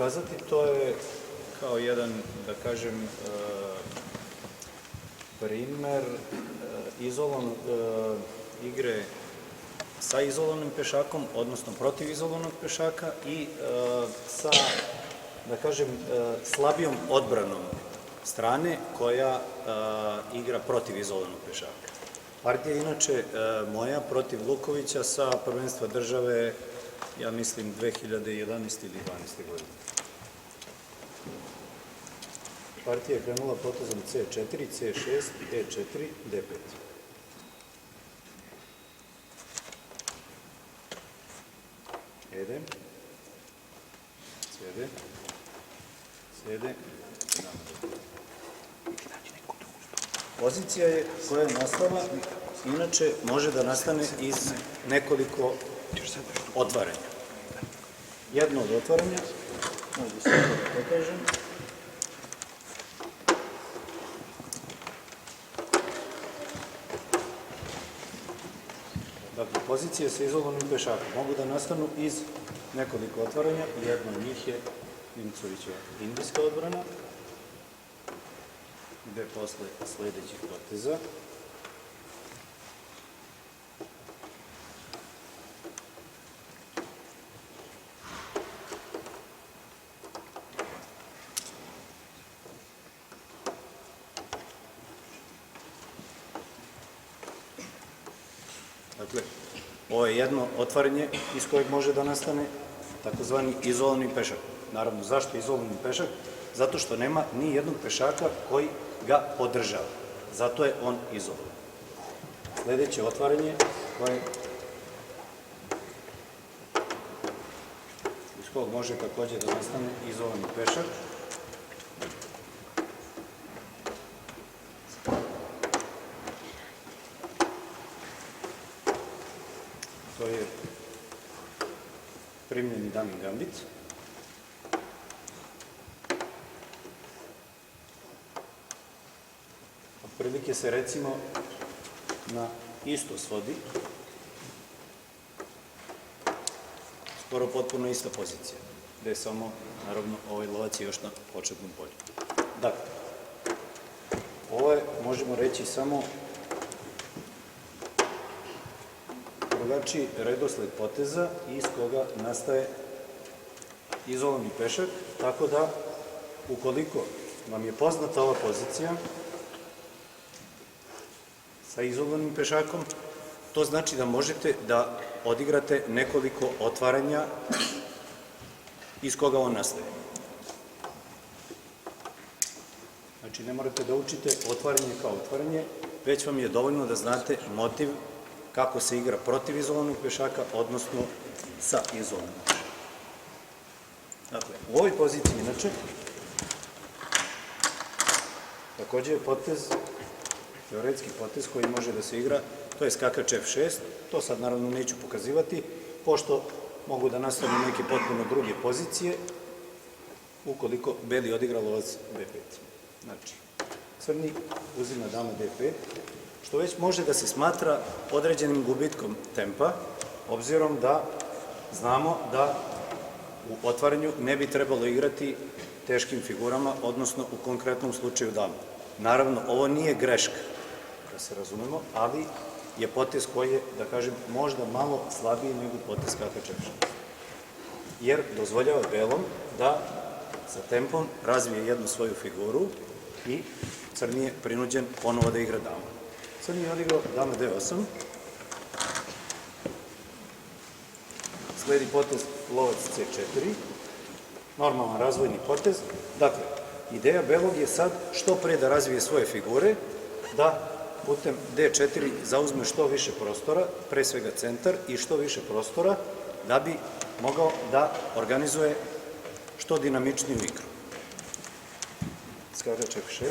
pokazati, to je kao jedan, da kažem, primer igre sa izolovanim pešakom, odnosno protiv izolovanog pešaka i sa, da kažem, slabijom odbranom strane koja igra protiv izolovanog pešaka. Partija je inače moja protiv Lukovića sa prvenstva države, ja mislim, 2011. ili 2012. godine. Partija je krenula potezom C4, C6, E4, D5. Ede, sjede, sjede, pozicija je koja je nastala, inače može da nastane iz nekoliko otvaranja. Jedno od otvaranja, možda se to pokažem, dakle, pozicije sa izolovanim pešakom mogu da nastanu iz nekoliko otvaranja. Jedno od njih je Vincovićeva indijska odbrana, gde posle sledećih poteza dakle, ovo je jedno otvaranje iz kojeg može da nastane takozvani izolovani pešak. Naravno, zašto izolovani pešak? Zato što nema ni jednog pešaka koji ga podržava. Zato je on izolovan. Sledeće otvaranje koje iz kog može takođe da nastane izolovani pešak. To je primljeni damin gambit. Otprilike se recimo na isto svodi, skoro potpuno ista pozicija, gde je samo, naravno, ovaj lovac je još na početnom polju. Dakle, ovo je, možemo reći, samo drugačiji redosled poteza iz koga nastaje izolovani pešak, tako da, ukoliko vam je poznata ova pozicija sa izolovanim pešakom, to znači da možete da odigrate nekoliko otvaranja iz koga on nastaje. Znači, ne morate da učite otvaranje kao otvaranje, već vam je dovoljno da znate motiv kako se igra protiv izolovanog pešaka, odnosno sa izolovanim pešakom. Dakle, u ovoj poziciji, inače, takođe je potez, teoretski potez koji može da se igra, to je skakač F6, to sad naravno neću pokazivati, pošto mogu da nastanu neke potpuno druge pozicije, ukoliko beli odigra lovac B5. Znači, crni uzima dama D5, što već može da se smatra određenim gubitkom tempa, obzirom da znamo da u otvaranju ne bi trebalo igrati teškim figurama, odnosno u konkretnom slučaju dama. Naravno, ovo nije greška, da se razumemo, ali je potez koji je, da kažem, možda malo slabiji nego potez skakač F6. Jer dozvoljava belom da sa tempom razvije jednu svoju figuru i crni je prinuđen ponovo da igra damu. Crni je odigrao dama D8, sledi potez lovac C4, normalan razvojni potez. Dakle, ideja belog je sad što pre da razvije svoje figure, da putem D4 zauzme što više prostora, pre svega centar, i što više prostora, da bi mogao da organizuje što dinamičniju igru. Skakač F6,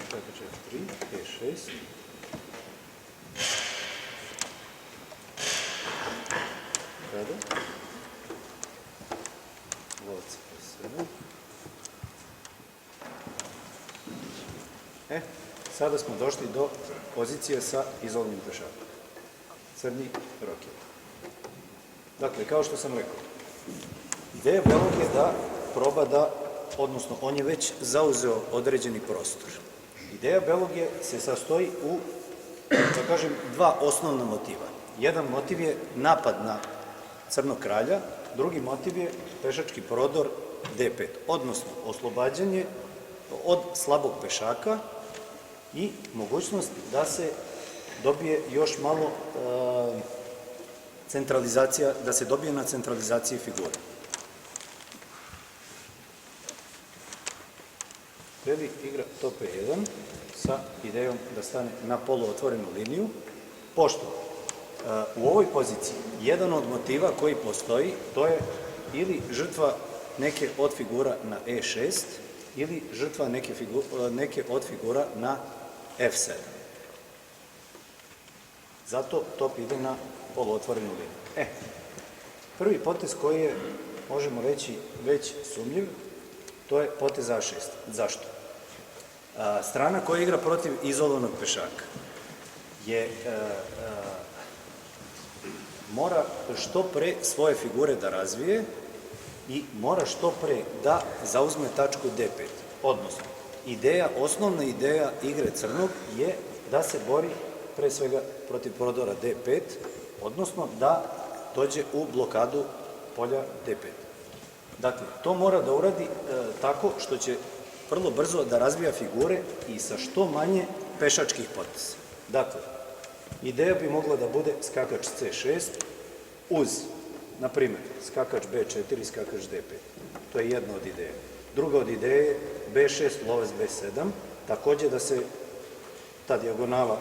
skakač F3, E6, kada, lovac F7. Sada smo došli do pozicije sa izolovanim pešakom. Crni roket. Dakle, kao što sam rekao, Ideja belog je da proba da, odnosno on je već zauzeo određeni prostor. Ideja belogije se sastoji u, da kažem, dva osnovna motiva. Jedan motiv je napad na Crnog kralja, drugi motiv je pešački prodor D5, odnosno oslobađanje od slabog pešaka i mogućnost da se dobije još malo centralizacija, da se dobije na centralizaciji figure. Beli igra top E1 sa idejom da stane na poluotvorenu liniju, pošto u ovoj poziciji jedan od motiva koji postoji, to je ili žrtva neke od figura na E6 ili žrtva neke od figura na F7. Zato top ide na poluotvorenu liniju. Prvi potez koji je, možemo reći, već sumnjiv, to je potez A6. Zašto? Strana koja igra protiv izolovanog pešaka mora što pre svoje figure da razvije i mora što pre da zauzme tačku D5. Odnosno, osnovna ideja igre crnog je da se bori pre svega protiv prodora D5, odnosno da dođe u blokadu polja D5. Dakle, to mora da uradi tako što će vrlo brzo da razvija figure i sa što manje pešačkih poteza. Dakle, ideja bi mogla da bude skakač C6 uz, na primjer, skakač B4 i skakač D5. To je jedna od ideja. Druga od ideje je B6, lovac B7, takođe da se ta dijagonala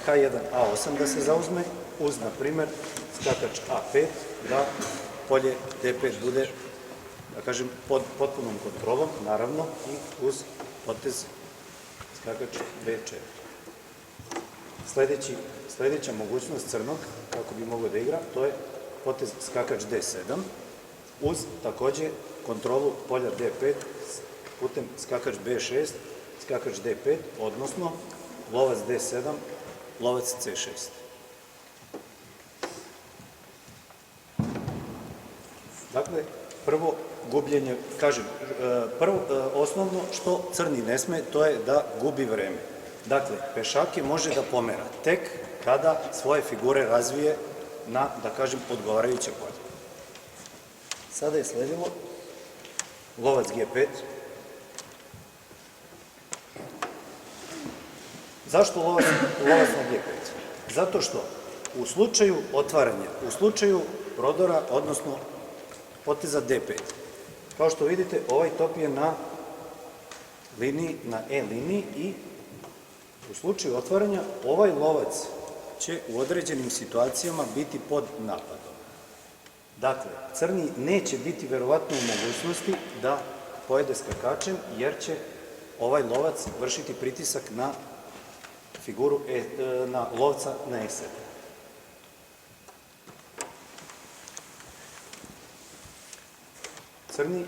H1, A8 da se zauzme uz, na primjer, skakač A5, da polje D5 bude, da kažem, pod potpunom kontrolom, naravno, i uz potez skakač B4. Sledeća mogućnost crnog, kako bi mogao da igra, to je potez skakač D7, uz takođe kontrolu polja D5 putem skakač B6, skakač D5, odnosno lovac D7, lovac C6. Dakle, prvo gubljenje, kažem, osnovno što crni ne sme, to je da gubi vreme. Dakle, pešake može da pomera tek kada svoje figure razvije na, da kažem, odgovarajuće polje. Sada je sledilo lovac G5. Zašto lovac na G5? Zato što u slučaju otvaranja, u slučaju prodora, odnosno poteza D5, kao što vidite, ovaj top je na liniji, na E liniji i u slučaju otvaranja ovaj lovac će u određenim situacijama biti pod napadom. Dakle, crni neće biti verovatno u mogućnosti da pojede skakačem, jer će ovaj lovac vršiti pritisak na figuru, na lovca na E7. Crni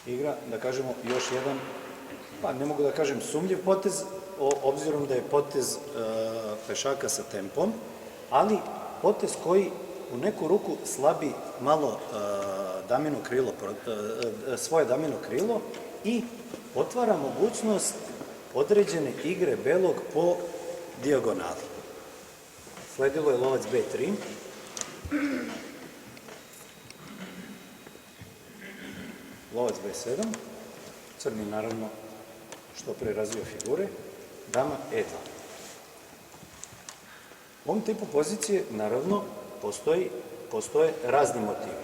igra, da kažemo, još jedan, pa ne mogu da kažem sumnjiv potez, obzirom da je potez pešaka sa tempom, ali potez koji u neku ruku slabi malo svoje damino krilo i otvara mogućnost određene igre belog po dijagonali. Sledilo je lovac B3. Lovac B7. Crni, naravno, što pre razvio figure. Dama E2. U ovom tipu pozicije, naravno, postoje razni motivi.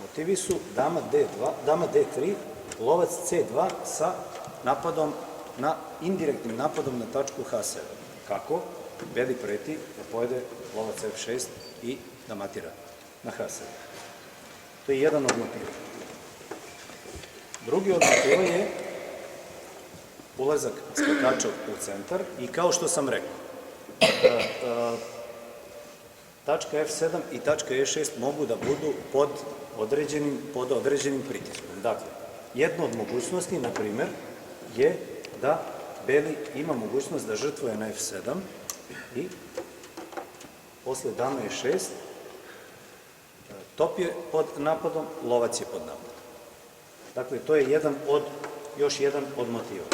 Motivi su dama D2, dama D3, lovac C2 sa napadom, indirektnim napadom na tačku H7. Kako? Beli preti da pojede lovac F6 i da matira na H7. To je jedan od motiva. Drugi od motiva je ulazak skakača u centar i kao što sam rekao, tačka F7 i tačka E6 mogu da budu pod određenim pritiskom. Dakle, jedna od mogućnosti, na primer, je da beli ima mogućnost da žrtvuje na F7 i posle dama E6 top je pod napadom, lovac je pod napadom. Dakle, to je još jedan od motiva.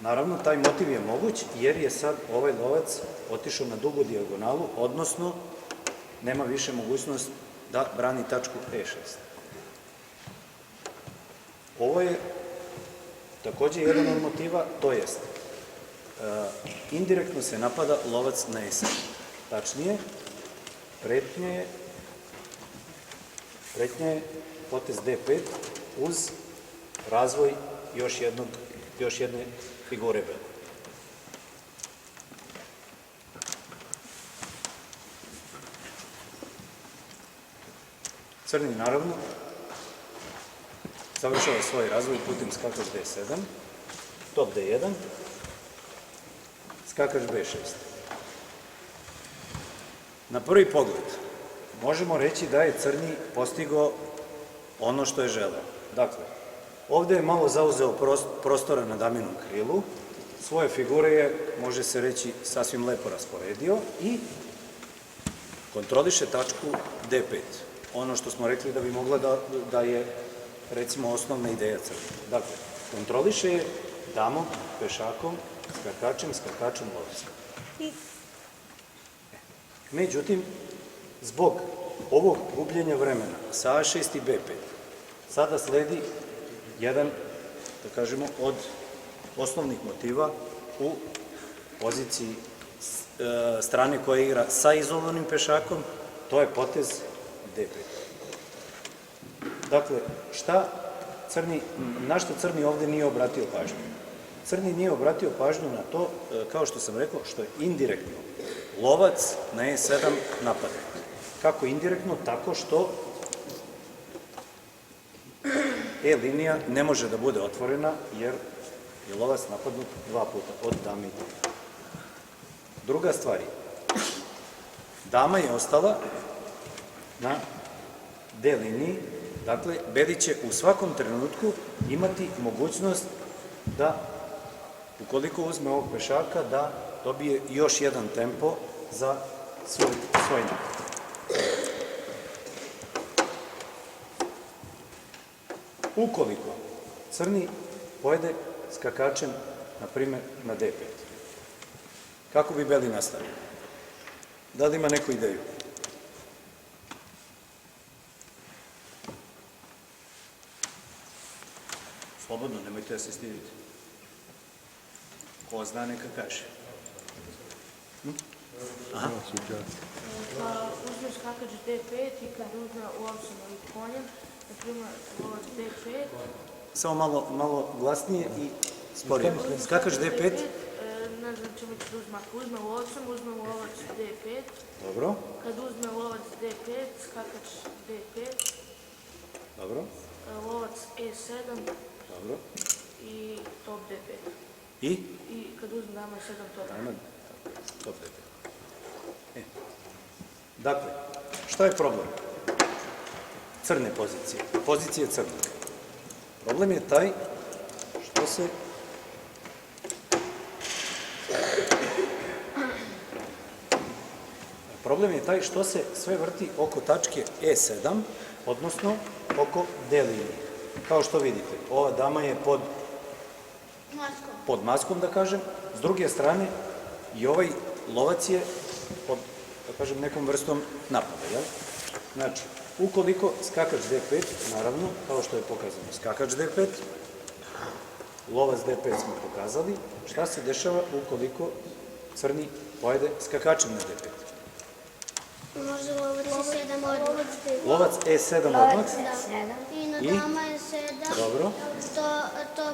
Naravno, taj motiv je moguć jer je sad ovaj lovac otišao na dugu dijagonalu, odnosno nema više mogućnost da brani tačku E6. Ovo je takođe jedan od motiva, to jest indirektno se napada lovac na E7. Tačnije, pretnja je potez D5 uz razvoj još jedne figure B. Crni, naravno, završava svoj razvoj putem skakač D7, top D1, skakač B6. Na prvi pogled možemo reći da je crni postigao ono što je želeo. Dakle, ovde je malo zauzeo prostora na daminom krilu, svoje figure je, može se reći, sasvim lepo rasporedio i kontroliše tačku D5. Ono što smo rekli da bi mogla da je, recimo, osnovna ideja crni. Dakle, kontroliše je damom, pešakom, skakačem, lovcem. Međutim, zbog ovog gubljenja vremena sa A6 i B5, sada sledi jedan, da kažemo, od osnovnih motiva u poziciji strane koja igra sa izolovanim pešakom, to je potez D5. Dakle, na što crni ovde nije obratio pažnju? Crni nije obratio pažnju na to, kao što sam rekao, što je indirektno lovac na E7 napada. Kako indirektno? Tako što E linija ne može da bude otvorena jer je lovac napadnut 2 puta od dame i dame. Druga stvar je, dama je ostala na D liniji, dakle, beli će u svakom trenutku imati mogućnost da, ukoliko uzme ovog pešaka, da dobije još jedan tempo za svoj napad. Ukoliko crni pojede skakačem, na primer, na D5, kako bi beli nastavio? Da li ima neku ideju? Slobodno, nemojte da se stidite. Ko zna, neka kaže. Uzmeš skakač D5 i kad uzme uopćen ovim konjem, na primjer lovac D5. Samo malo glasnije i sporije. Skakač D5. Ne znam čemu ću uzme. Ako uzme lovcem, uzme lovac D5. Dobro. Kad uzme lovac D5, skakač D5. Dobro. Lovac E7. Dobro. I top D5. I kad uzme dama E7, top D5. Top D5. Dakle, šta je problem crne pozicije? Pozicije crnog. Problem je taj što se sve vrti oko tačke E7, odnosno oko D linije. Kao što vidite, ova dama je pod maskom, da kažem, s druge strane i ovaj lovac je pod, da kažem, nekom vrstom napada, jel? Znači, ukoliko skakač D5, naravno, kao što je pokazano, skakač D5, lovac D5 smo pokazali, šta se dešava ukoliko crni pojede skakačem na D5? Može lovac E7 odmah. Lovac E7 odmah. I na dama E7. Dobro. To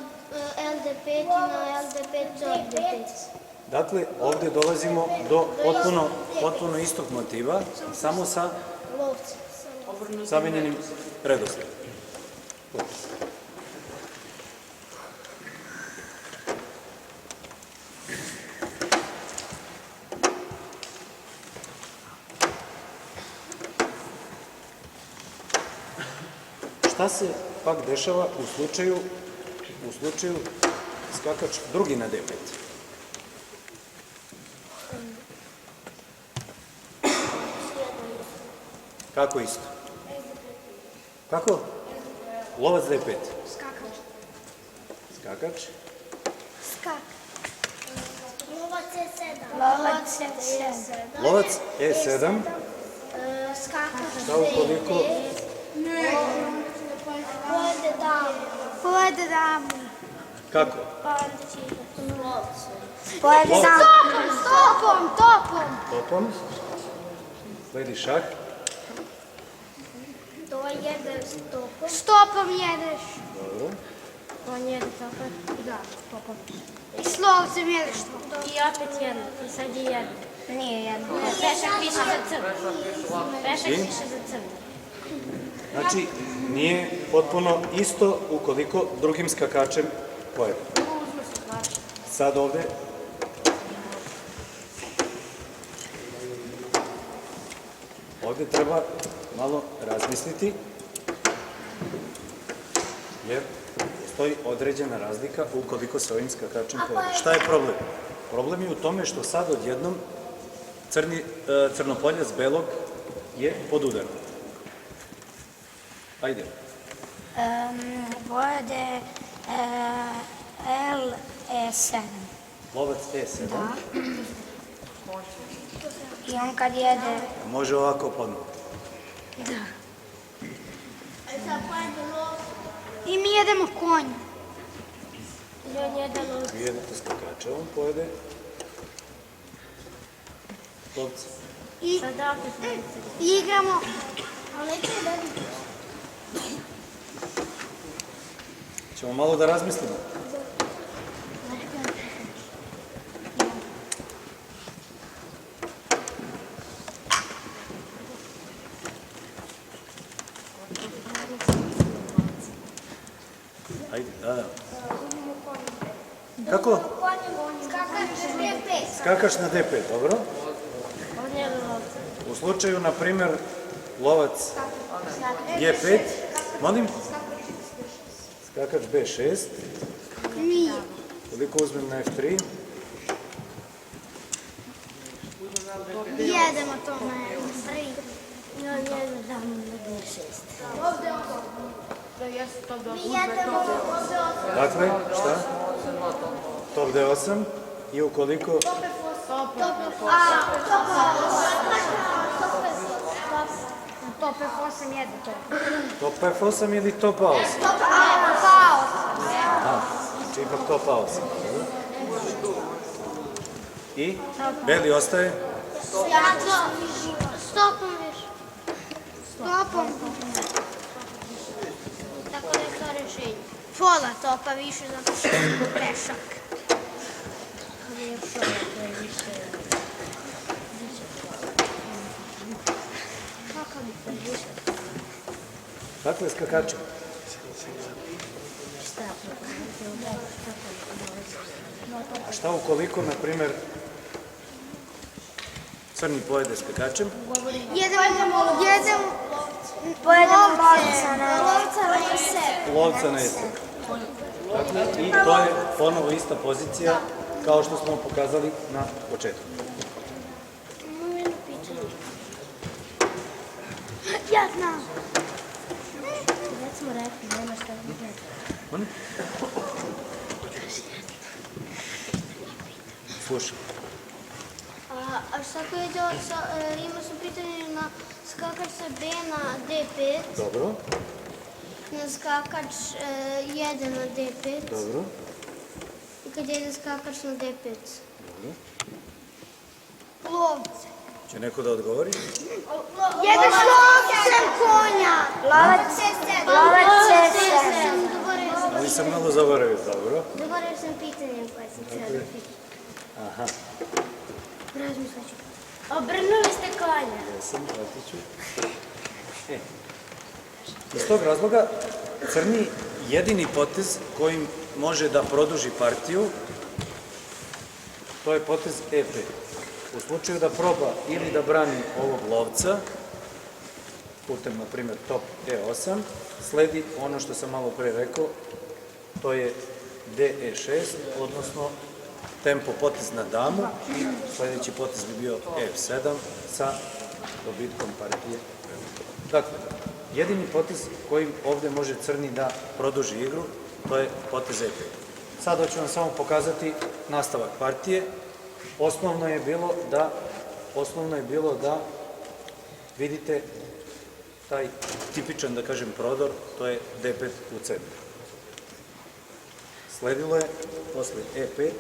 LD5 i na LD5 top D5. Dakle, ovde dolazimo do potpuno istog motiva, samo sa zamenjenim redosledom. Šta se pak dešava u slučaju skakač drugi na D5? Kako isto? Kako? Lovac D5. Skakač. Skakač. Skak. Lovac E7. Lovac E7. Lovac E7. Skakač Šta ukoliko? Pojede damu. Pojede damu. Kako? Pa onda će igrati lovcu. Pojede damu. Stopom. Topom. Sledi šah. To jede stopom. Stopom jedeš. Dobro. On jede tako. Da, stopom. I s lovcem jedeš stopom. I opet jedno. I sad je jedno. Nije jedno. Pešak više za crno. Pešak I? više za crno. Znači, nije potpuno isto ukoliko drugim skakačem pojede. Uzme se znači. Sad ovde treba malo razmisliti, jer postoji određena razlika ukoliko se ovim skakačem pojede. Šta je problem? Problem je u tome što sad odjednom crnopoljac belog je pod udarom. Ajde. Pojede L7. Lovac E7. I on kad jede... Može ovako ponovno. Da. I mi jedemo konj. I on jede lovca. Vi jedete skakača, on pojede lovca. I Sad opet lovca. igramo... Ćemo malo da razmislimo. Ajde, da. Kako? Skakaš na D5, dobro. On jede lovca. U slučaju, na primer, lovac G5, molim? Skakač B6. Nije. Koliko uzmem na F3? Jedemo to na F3. I on jede damu na D6. Da jeste to da Mi jedemo Dakle, šta? Top D8. I ukoliko... Top F8 jede to. Top F8 ili top A8? Top A8. Znači ipak top A8. I? Beli ostaje? Stopom više. Stopom. Tako da je to rešenje. Pola topa više zato što je pešak. Kako bi to više? Dakle, skakače. A šta ukoliko, na primer, crni pojede skakačem? Pojedemo lovca na E7. Lovca na E7. Dakle, i to je ponovo ista pozicija kao što smo pokazali na početku. Imam jedno pitanje. Ja znam. Već smo rekli, nema šta da gleda. Molim? Slušaj. A šta ako ima su pitanje na skakač sa B na D5, Dobro, na skakač 1 na D5 dobro, i kad jede skakač na D5. dobro. Lovce. Će neko da odgovori? Jedeš lovcem konja. Lovac C7. Ali sam malo zaboravio, dobro. Zaboravio sam pitanje koje sam htjela da pitam. Aha, Razmislat ću. Obrnuli ste konja. jesam, pratit ću. Iz tog razloga, crni jedini potez kojim može da produži partiju, to je potez E5. U slučaju da proba ili da brani ovog lovca, putem, na primjer, top E8, sledi ono što sam malo pre rekao, to je DE6, odnosno tempo potez na damu i sledeći potez bi bio F7 sa dobitkom partije. Dakle, jedini potez kojim ovde može crni da produži igru, to je potez E5. Sada ću vam samo pokazati nastavak partije. Osnovno je bilo da vidite taj tipičan, da kažem, prodor, to je D5 u centru. Sledilo je posle E5,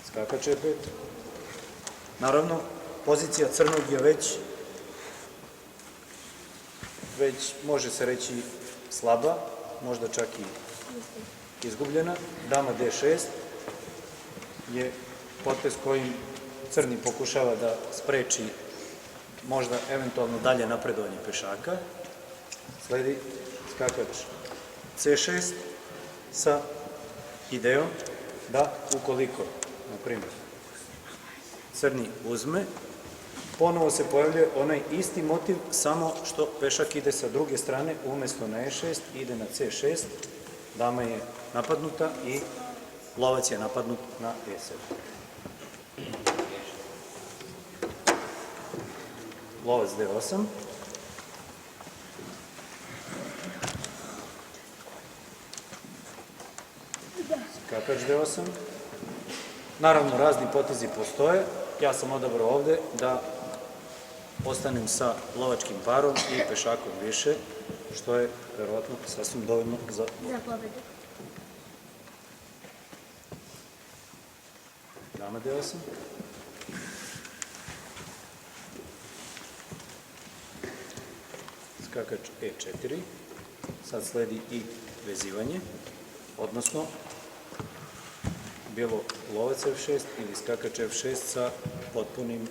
skakač E5. Naravno, pozicija crnog je već može se reći slaba, možda čak i izgubljena. Dama D6 je potez kojim crni pokušava da spreči možda eventualno dalje napredovanje pešaka. Sledi skakač C6 sa idejom da ukoliko, na primjer, crni uzme, ponovo se pojavljuje onaj isti motiv, samo što pešak ide sa druge strane, umesto na E6 ide na C6, dama je napadnuta i lovac je napadnut na E7. Lovac D8. Skakač D8. Naravno, razni potezi postoje. Ja sam odabrao ovde da ostanem sa lovačkim parom i pešakom više, što je verovatno sasvim dovoljno za pobedu. dama D8. Skakač E4. Sad sledi i vezivanje, odnosno bilo lovac F6 ili skakač F6 sa potpunim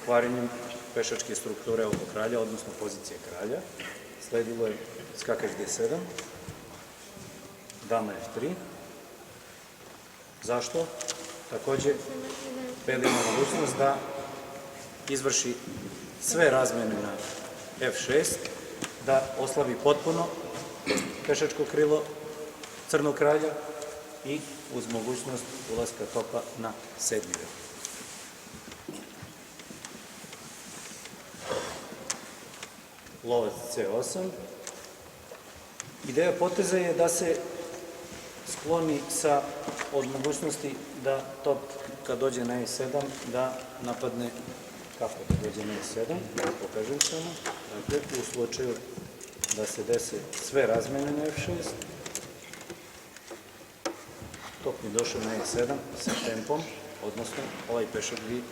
kvarenjem pešačke strukture oko kralja, odnosno pozicije kralja. Sledilo je skakač D7, dama F3. Zašto? Takođe, beli ima mogućnost da izvrši sve razmene na F6, da oslabi potpuno pešačko krilo crnog kralja i uz mogućnost ulaska topa na 7. red. Lovac C8. Ideja poteza je da se skloni od mogućnosti da top kad dođe na E7 da napadne kako da dođe na E7, da pokažem samo. Dakle, u slučaju da se dese sve razmene na F6, top mi došao na E7 sa tempom, odnosno ovaj pešak bi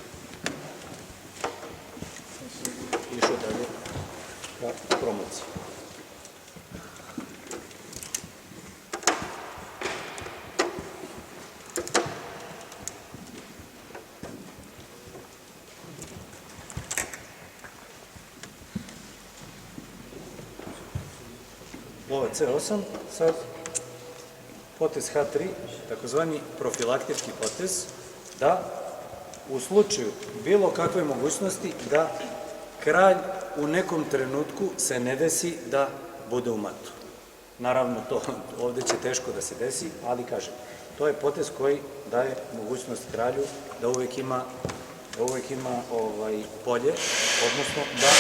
išao dalje ka promociji. Lovac C8, sad potez H3, takozvani profilaktički potez, da u slučaju bilo kakve mogućnosti da kralj u nekom trenutku se ne desi da bude u matu. Naravno, to ovde će teško da se desi, ali kažem, to je potez koji daje mogućnost kralju da uvek ima polje, odnosno da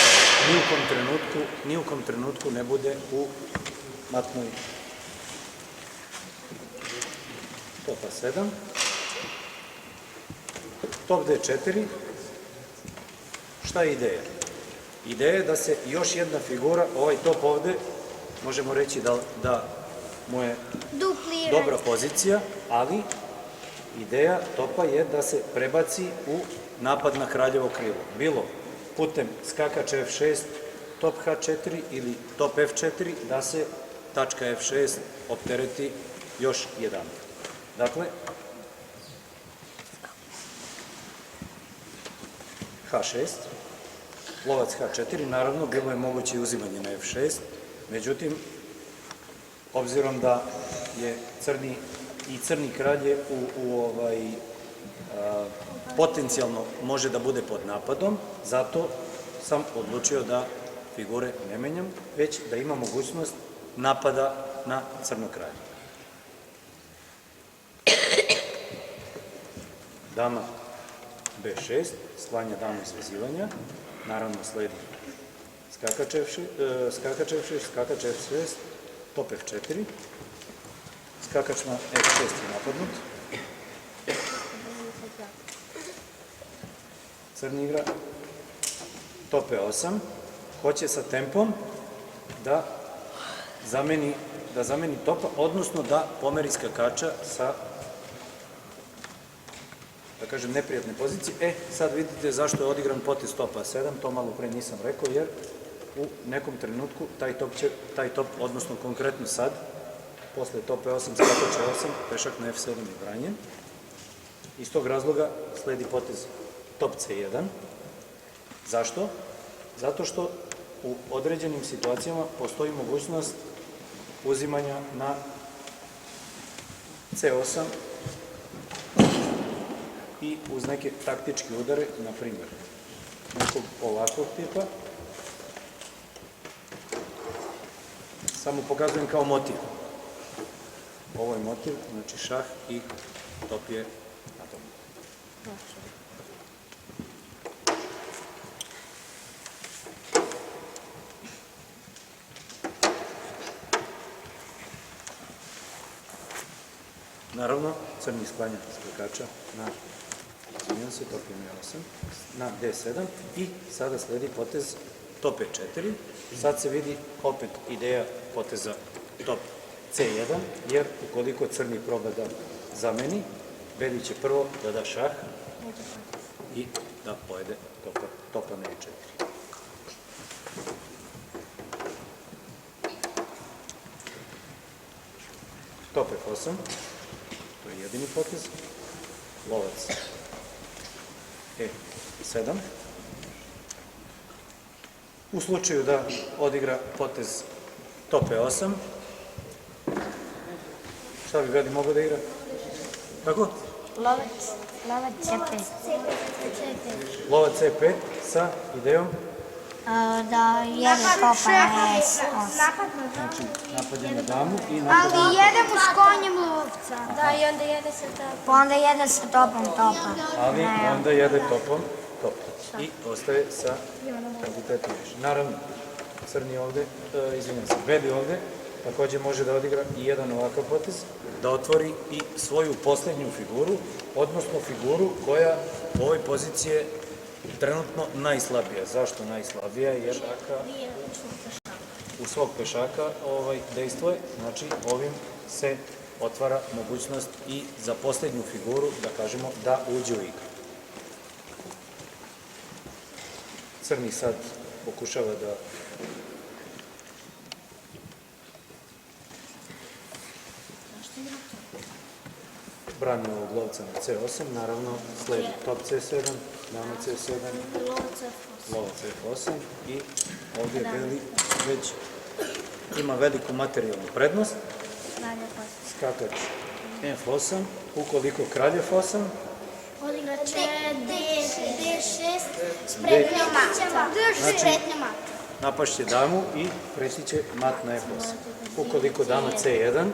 ni u kom trenutku ne bude u matnoj. Topa 7. Top D4. Šta je ideja? Ideja je da se još jedna figura, ovaj top ovde, možemo reći da mu je dobra pozicija, ali ideja topa je da se prebaci u napad na kraljevo krilo. Bilo putem skakač F6, top H4 ili top F4, da se tačka F6 optereti još jedan. Dakle, H6, lovac H4, naravno, bilo je moguće i uzimanje na F6, međutim, obzirom da je crni kralj je potencijalno može da bude pod napadom, zato sam odlučio da figure ne menjam, već da ima mogućnost napada na crno kralje. Dama B6, sklanja damu izvezivanja, naravno sledi skakač F6, skakač F6, top F4, skakač na F6 je napadnut, crni igra top E8, hoće sa tempom da zameni topa, odnosno da pomeri skakača sa, da kažem, neprijatne pozicije. Sad vidite zašto je odigran potez topa 7, to malo pre nisam rekao, jer u nekom trenutku taj top, odnosno konkretno sad, posle topa 8, skakač 8, pešak na F7 je branjen. Iz tog razloga sledi potez top C1. Zašto? Zato što u određenim situacijama postoji mogućnost uzimanja na C8 i uz neke taktičke udare, na primjer, nekog ovakvog tipa. Samo pokazujem kao motiv. Ovo je motiv, znači šah i top je na tom. Naravno, crni sklanja skakača na top je na D7 i sada sledi potez top E4. Sad se vidi opet ideja poteza top C1, jer ukoliko crni proba da zameni, beli će prvo da da šah i da pojede topa na E4. Top F8, to je jedini potez, lovac E7. U slučaju da odigra potez top E8, šta bi Beli mogao da igra? Kako? Lovac C5. Lovac C5 sa idejom? Da jede topa na S8. Znači, napad je na damu i napad je na Ali jedemo s konjem lovca. Da, i onda jede sa topom. Pa onda jede sa topom topa. ali onda jede topom top. I ostaje sa kvantitetom više. Naravno, crni ovde, izvinjam se, Beli ovde, takođe može da odigra i jedan ovakav potez, da otvori i svoju poslednju figuru, odnosno figuru koja u ovoj poziciji je trenutno najslabija. Zašto najslabija? Jer u svog pešaka dejstvuje, znači ovim se otvara mogućnost i za poslednju figuru, da kažemo, da uđe u igru. Crni sad pokušava da brani ovog lovca na C8, naravno sledi top C7, dama C7, lovac F8 i ovdje Beli već ima veliku materijalnu prednost. Skakač F8, ukoliko kralj F8, Odigraće D6 s pretnjom mata. napašće damu i preći će mat na F8. Ukoliko dama C1,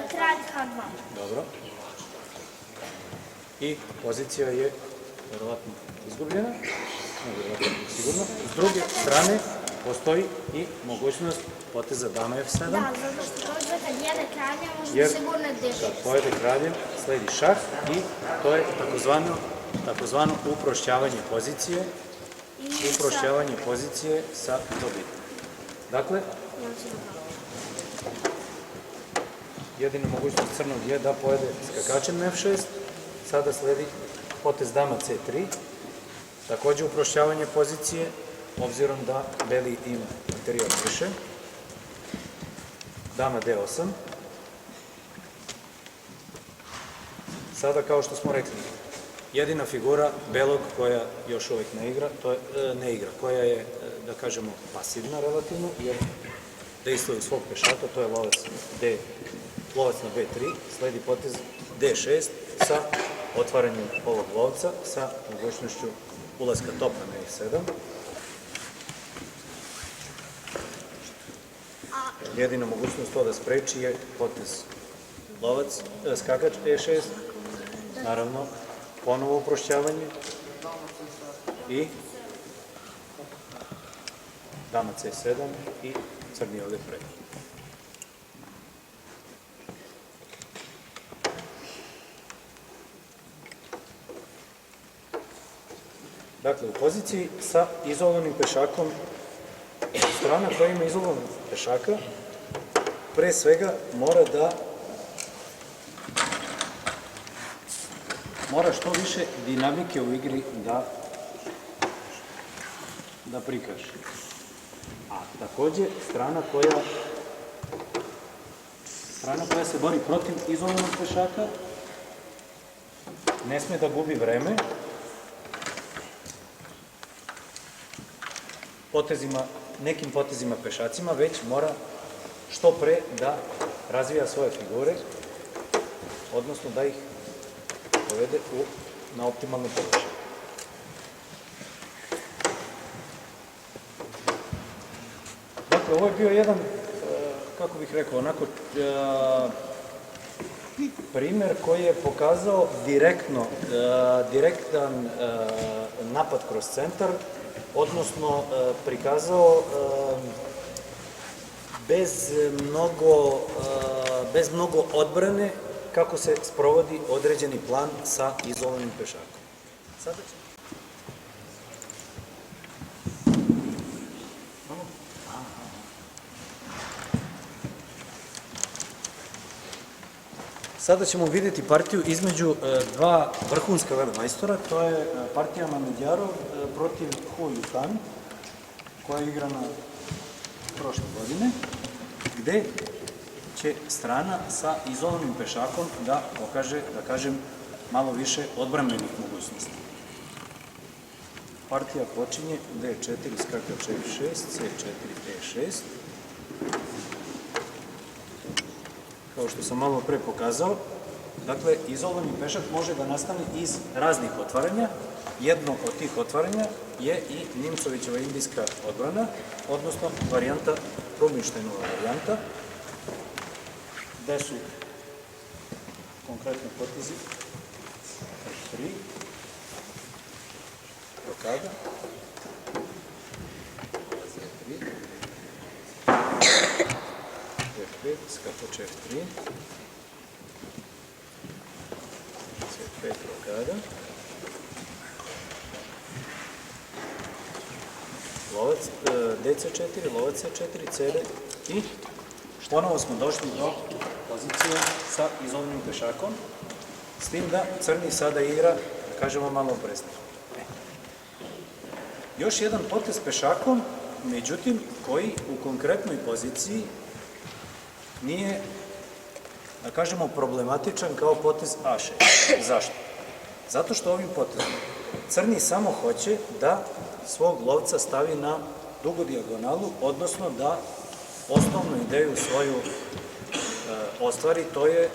Kralj H2. dobro, i pozicija je verovatno izgubljena, ne verovatno sigurno. S druge strane postoji i mogućnost poteza dama F7. Da, zato što dođe kad jede kralja, može Jer da se gurne D6. kad pojede kraljem, sledi šah i to je takozvano uprošćavanje pozicije sa dobitkom. Dakle, jedina mogućnost crnog je da pojede skakačem na F6, sada sledi potez dama C3, takođe uprošćavanje pozicije, obzirom da Beli ima materijal više, dama D8. Sada, kao što smo rekli, jedina figura Belog koja još uvek ne igra, koja je, da kažemo, pasivna relativno, jer dejstvuje svog pešaka, to je lovac na B3, sledi potez D6 sa otvaranjem ovog lovca, sa mogućnošću ulaska topa na E7. Jedina mogućnost to da spreči je potez skakač E6, naravno, ponovo uprošćavanje i dama C7 i crni ovde preki. Dakle, u poziciji sa izolovanim pešakom, strana koja ima izolovanog pešaka, pre svega mora što više dinamike u igri da prikaže. A takođe, strana koja se bori protiv izolovanog pešaka ne sme da gubi vreme nekim potezima pešacima, već mora što pre da razvija svoje figure, odnosno da ih povede na optimalnu položaj. Dakle, ovo je bio jedan, kako bih rekao, onako primer koji je pokazao direktan napad kroz centar, odnosno prikazao bez mnogo odbrane kako se sprovodi određeni plan sa izolovanim pešakom. Sada ćemo vidjeti partiju između dva vrhunska velemajstora, to je partija Mameđarov protiv Hu Yutan, koja je igrana prošle godine, gde će strana sa izolovanim pešakom da pokaže, da kažem, malo više odbrambenih mogućnosti. Partija počinje D4, skakač F6, C4, E6. Kao što sam malo pre pokazao, dakle, izolovani pešak može da nastane iz raznih otvaranja. Jedno od tih otvaranja je i Nimcovićeva indijska odbrana, odnosno varijanta, Rubinštejnova varijanta, gde su konkretno potezi F3, rokada, Z3, F5, skakač F3, C5, rokada, lovac DC4, lovac C4, CD i ponovo smo došli do pozicije sa izolovanim pešakom, s tim da crni sada igra, da kažemo, malo opreznije. Još jedan potez pešakom, međutim, koji u konkretnoj poziciji nije, da kažemo, problematičan kao potez A6. Zašto? Zato što ovim potezom crni samo hoće da svog lovca stavi na dugu dijagonalu, odnosno da osnovnu ideju svoju ostvari, to je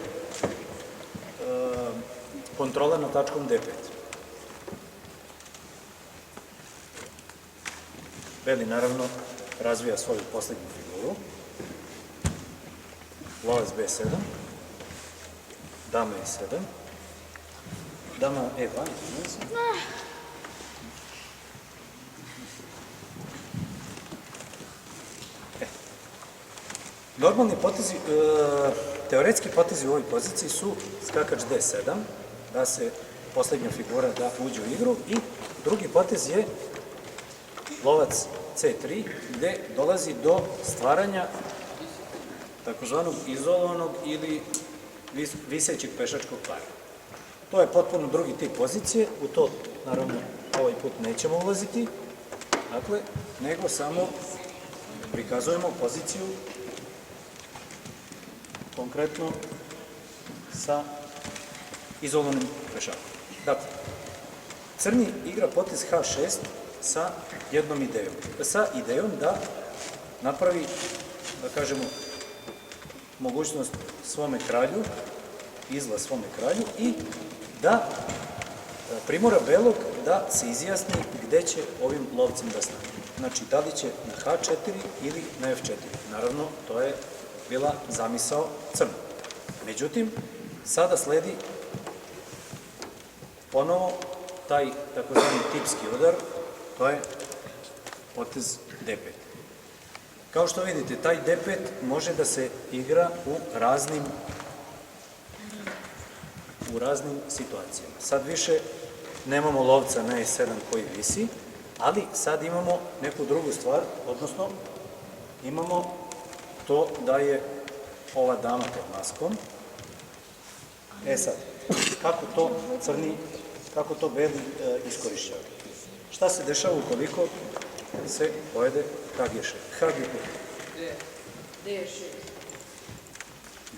kontrola nad tačkom D5. Beli, naravno, razvija svoju poslednju figuru. Lovac B7, dama E7, dama E2, normalni potezi, teoretski potezi u ovoj poziciji su skakač D7, da se poslednja figura da uđe u igru, i drugi potez je lovac C3, gde dolazi do stvaranja takozvanog izolovanog ili visećeg pešačkog para. To je potpuno drugi tip pozicije, u to, naravno, ovaj put nećemo ulaziti, dakle, nego samo prikazujemo poziciju konkretno sa izolovanim pešakom. Dakle, crni igra potez H6 sa jednom idejom. Sa idejom da napravi, da kažemo, mogućnost svome kralju, izlaz svome kralju, i da primora belog da se izjasni gde će ovim lovcem da stane. Znači, da li će na H4 ili na F4. Naravno, to je bila zamisao crna. Međutim, sada sledi ponovo taj takozvani tipski udar, to je potez D5. Kao što vidite, taj D5 može da se igra u raznim situacijama. Sad više nemamo lovca na E7 koji visi, ali sad imamo neku drugu stvar, odnosno imamo to da je ova dama pod maskom. E sad, kako to beli iskorišćava? Šta se dešava ukoliko se pojede HG6?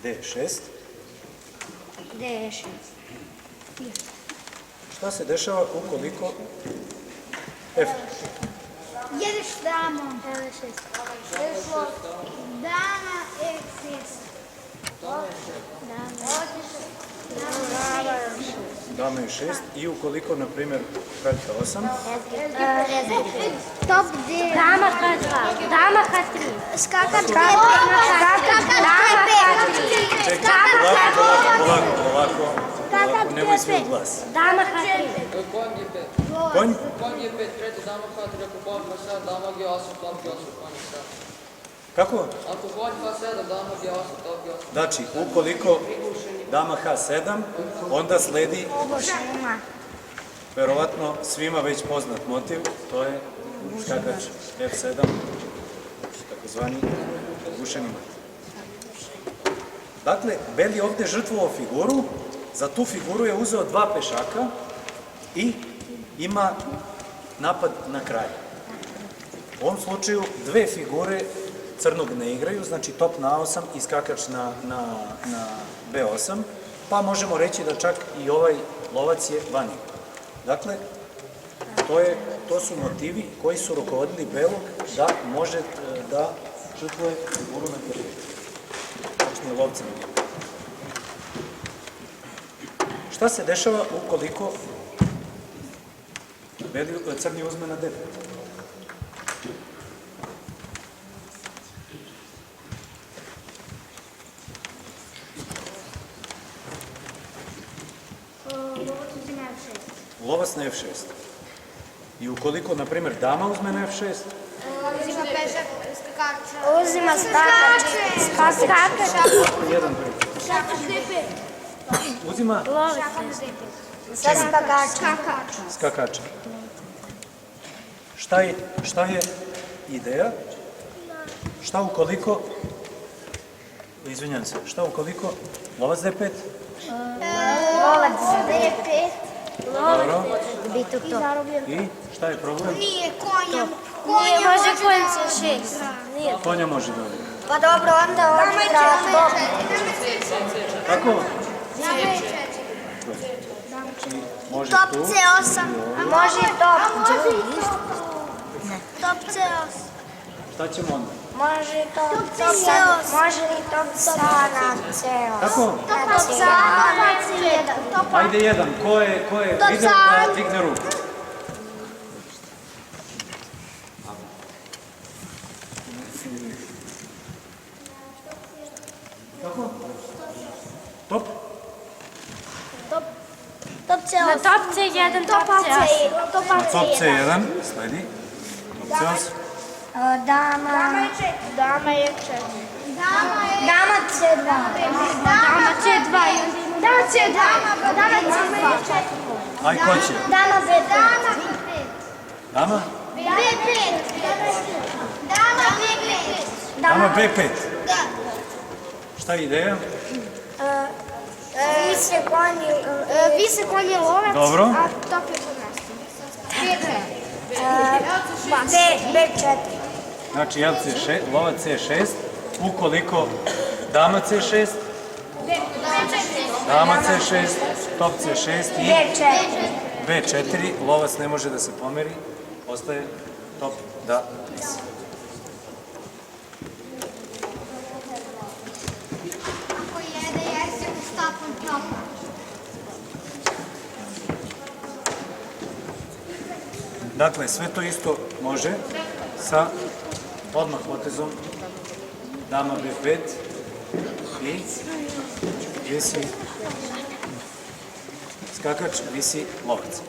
D6. Šta se dešava ukoliko F? Jedeš dama. Dama F6. Dama je 6 i ukoliko, na primjer, kralj H8, Top D. Dama H2. Dama H3. Skakač D5. polako, nemoj sve u glas. Dama H3. Konj? Konj je 5, treća dama H3, ako konj H7, dama G8, top G8, konj H7. Kako? Ako konj H7, dama G8, top G8. Znači, ukoliko dama H7, onda sledi verovatno svima već poznat motiv, to je skakač F7, takozvani gušeni motiv. Dakle, beli je ovde žrtvovao figuru, za tu figuru je uzeo 2 pešaka i ima napad na kraj. U ovom slučaju 2 figure crnog ne igraju, znači top na A8 i skakač na B8, pa možemo reći da čak i ovaj lovac je van igre. Dakle, to su motivi koji su rukovodili belog da može da žrtvuje figuru na kraju. Tačnije lovca na kraju. Šta se dešava ukoliko crni uzme na D5? Lovac na F6. I ukoliko, na primjer, dama uzme na F6, Uzima pešak skakača. Uzima skakač. jedan prvi. Skakač D5. Uzima Sa skakačem. Skakač. skakača. Šta je ideja? Šta ukoliko, izvinjam se, šta ukoliko lovac D5? Lovac D5. Dobro. bi tu to. I šta je problem? Nije konja. Nije, može konj C6. Nije. Konja može da odigra. Pa dobro, onda odigra top. Tako? Dama je 4. Može Top tu. C8. Može i top. Top C8. Šta ćemo onda? Može i top. C8. Može i top sa na C8. Kako? Top C1. Top Ajde jedan. Ko je video da digne ruku? Kako? Top? Top C8. Na top C1, top C8. Top Na top C1, sledi. Top C8. Dama. Dama je 4. Dama C2. Dama C2. Dama C2. Dama C2. Aj, ko će? Dama B5. Dama Dama? B5. Dama B5. Dama B5. Da. Šta je ideja? Više konj je lovac, Dobro. a top je po mestu. B4. Znači, lovac C6, ukoliko dama C6, dama C6, top C6 i B4. B4, lovac ne može da se pomeri, ostaje top da visi. Ako jede, jeste u stopom topa. Dakle, sve to isto može, sa odmah potezom dama B5 i visi skakač, visi lovac.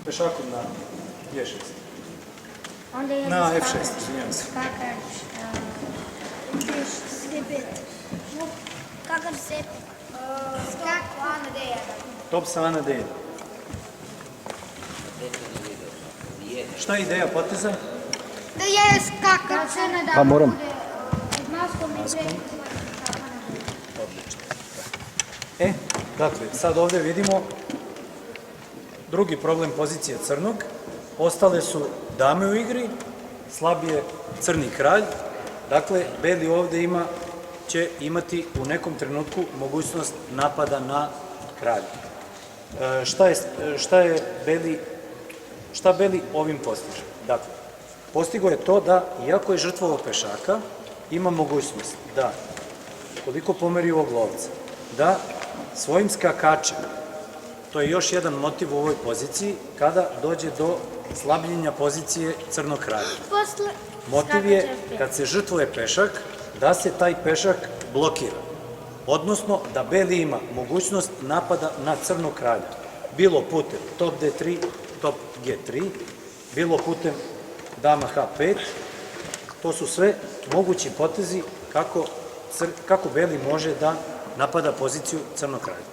Pešakom na G6. Onda je Na F6, izvinjavam se. skakač C5. Skakač C5. Skak A na D1. Top sa A na D1. Šta je ideja poteza? Da je skakač. Pa moram. Maskom i Maskom. Dakle, sad ovde vidimo drugi problem pozicije crnog. Ostale su dame u igri, slab je crni kralj. Dakle, beli ovde će imati u nekom trenutku mogućnost napada na kralja. Šta beli ovim postiže? Dakle, postigo je to da, iako je žrtvovao pešaka, ima mogućnost da, koliko pomeri ovog lovca, da svojim skakačem, to je još jedan motiv u ovoj poziciji, kada dođe do slabljenja pozicije crnog kralja. Motiv je, kad se žrtvuje pešak, da se taj pešak blokira. Odnosno, da beli ima mogućnost napada na crnog kralja. Bilo putem top D3, top G3, bilo putem dama H5. To su sve mogući potezi kako beli može da napada poziciju crnog kralja.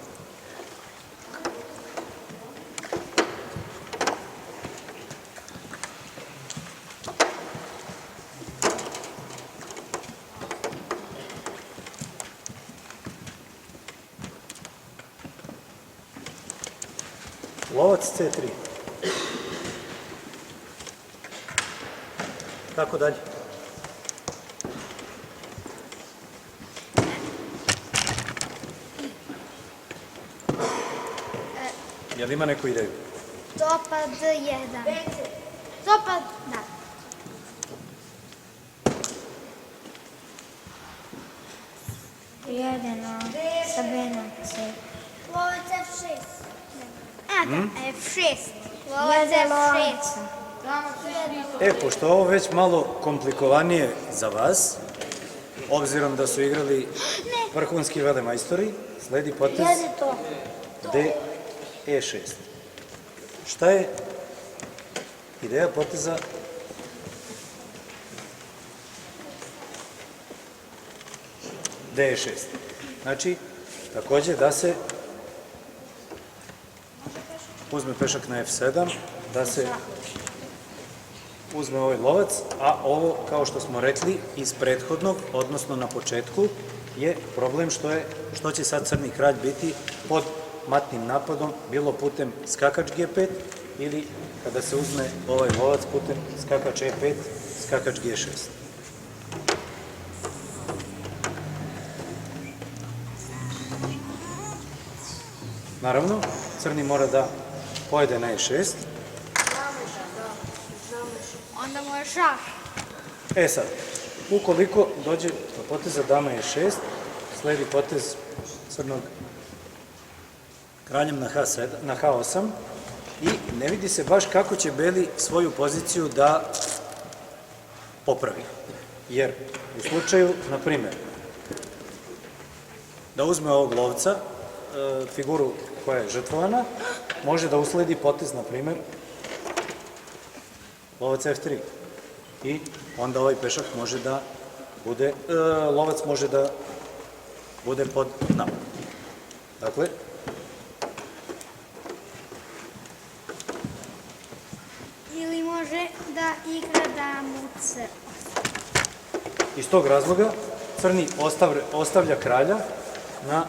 Lovac C3. Kako dalje? Je li ima neku ideju? Topa D1. Topa, da. Jedeno sa B na C. Lovac F6. F6. Lovac F6. Pošto je ovo već malo komplikovanije za vas, obzirom da su igrali vrhunski velemajstori, sledi potez D E6. Šta je ideja poteza? D6. Znači, takođe da se uzme pešak na F7, da se uzme ovaj lovac, a ovo, kao što smo rekli, iz prethodnog, odnosno na početku, je problem što će sad crni kralj biti pod matnim napadom, bilo putem skakač G5 ili kada se uzme ovaj lovac putem skakač E5, skakač G6. Naravno, crni mora da pojede na E6. Onda može šah. Sad, ukoliko dođe do poteza dama E6, sledi potez crnog kraljem na H8 i ne vidi se baš kako će beli svoju poziciju da popravi. Jer u slučaju, na primjer, da uzme ovog lovca, figuru koja je žrtvovana, može da usledi potez, na primjer, lovac F3. I onda ovaj pešak može da bude, lovac može da bude pod napadom. Dakle, Ili može da igra damu C. iz tog razloga crni ostavlja kralja na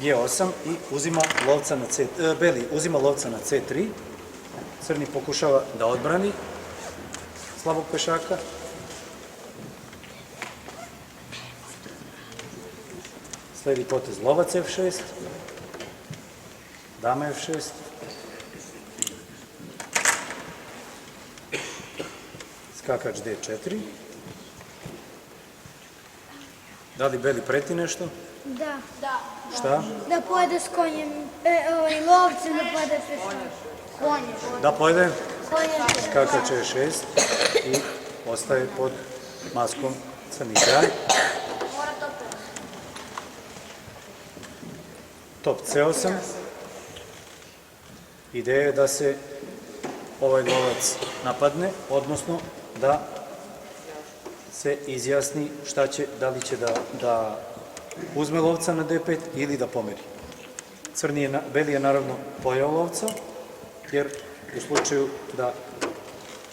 G8 i uzima lovca na beli uzima lovca na C3. Crni pokušava da odbrani slabog pešaka. Sledi potez lovac F6, dama F6, skakač D4. Da li beli preti nešto? Da. Šta? Da pojede s konjem, lovcem da pojede pešaka. Konje. Da pojede Konje. skakač E6 i ostaje pod maskom crni kralj. Top C8. Ideja je da se ovaj lovac napadne, odnosno da se izjasni šta će, da li će da uzme lovca na D5 ili da pomeri. Beli je naravno pojao lovca, jer u slučaju da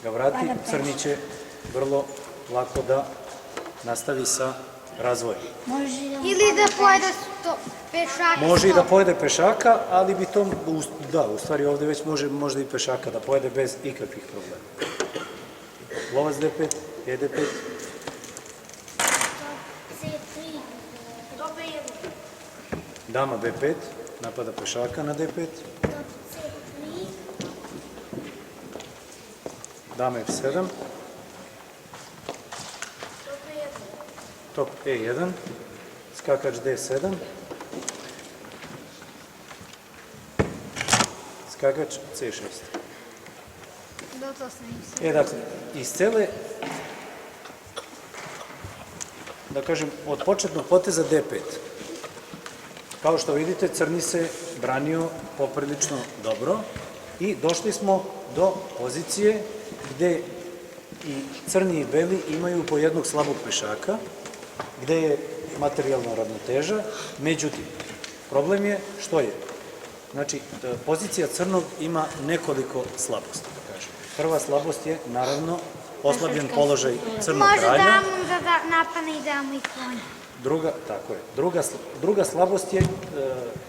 ga vrati, crni će vrlo lako da nastavi sa razvojem. Ili da pojede pešaka. Može i da pojede pešaka, ali bi to, da, u stvari ovde već može možda i pešaka da pojede bez ikakvih problema. Lovac D5, E5, C3. dama B5, napada pešaka na D5, Top C3. dama F7, top E1, skakač D7, skakač C6. Dakle, iz cele, da kažem, od početnog poteza D5, kao što vidite, crni se branio poprilično dobro i došli smo do pozicije gde i crni i beli imaju po jednog slabog pešaka, gde je materijalna ravnoteža, međutim, problem je što je. Znači, pozicija crnog ima nekoliko slabosti, da kažem. Prva slabost je, naravno, oslabljen položaj crnog kralja. Može damom da napadne i damu i konja. Druga slabost je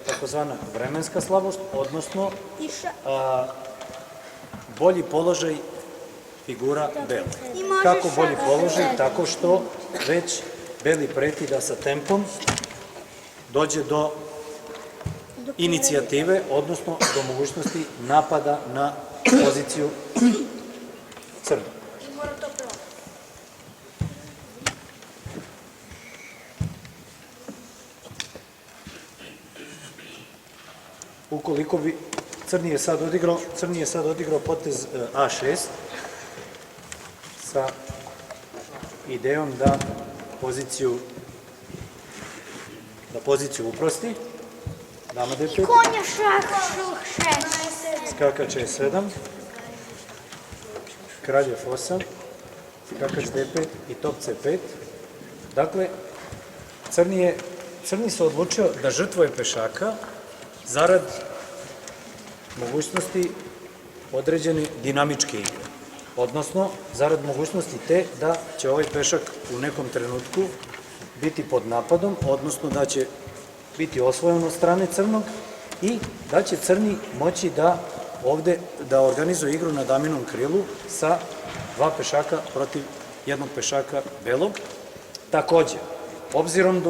takozvana vremenska slabost, odnosno bolji položaj figura bele. Kako bolji položaj? Tako što već beli preti da sa tempom dođe do inicijative, odnosno do mogućnosti napada na poziciju crnog. Ukoliko bi crni je sad odigrao potez A6 sa idejom da poziciju uprosti, dama D5, Konja šah 6. skakač E7, kralj F8, skakač D5 i top C5. Dakle, crni se odlučio da žrtvuje pešaka zarad mogućnosti određene dinamičke igre, odnosno zarad mogućnosti te da će ovaj pešak u nekom trenutku biti pod napadom, odnosno da će biti osvojen od strane crnog i da će crni moći da ovde da organizuje igru na daminom krilu sa dva pešaka protiv jednog pešaka belog. Takođe, obzirom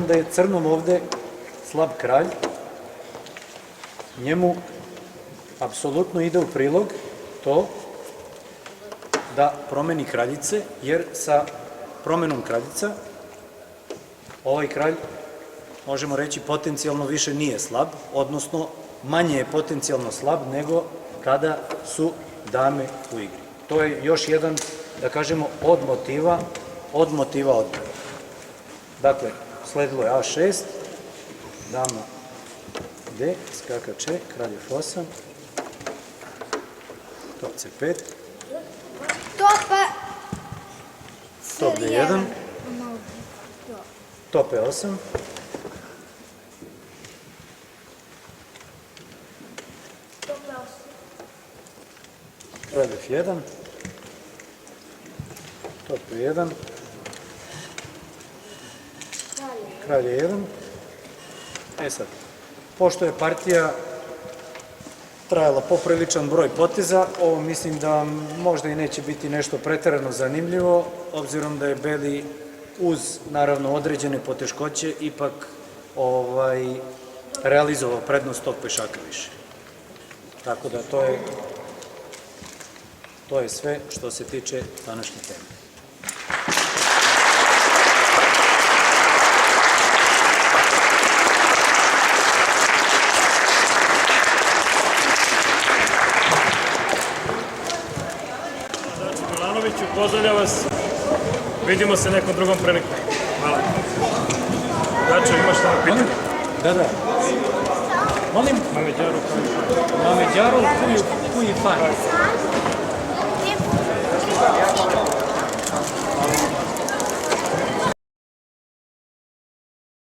da je crnom ovde slab kralj, njemu apsolutno ide u prilog to da promeni kraljice, jer sa promenom kraljica ovaj kralj, možemo reći, potencijalno više nije slab, odnosno manje je potencijalno slab nego kada su dame u igri. To je još jedan, da kažemo, od motiva odbrane. Dakle, sledilo je A6, dama D, skakač E, kralj F8, top C5, top D1, top E8, kralj F1, top E1, kralj E1. Sad, pošto je partija trajala popriličan broj poteza, ovo mislim da možda i neće biti nešto preterano zanimljivo, obzirom da je beli uz, naravno, određene poteškoće ipak realizovao prednost tog pešaka više. Tako da To je sve što se tiče današnje teme. Milanoviću, pozdravljam vas. Vidimo se nekom drugom prilikom. Hvala. Dačo, imaš šta na pitanje? Da. Molim? Mame Đaru, Mame Đaro, kuji fan.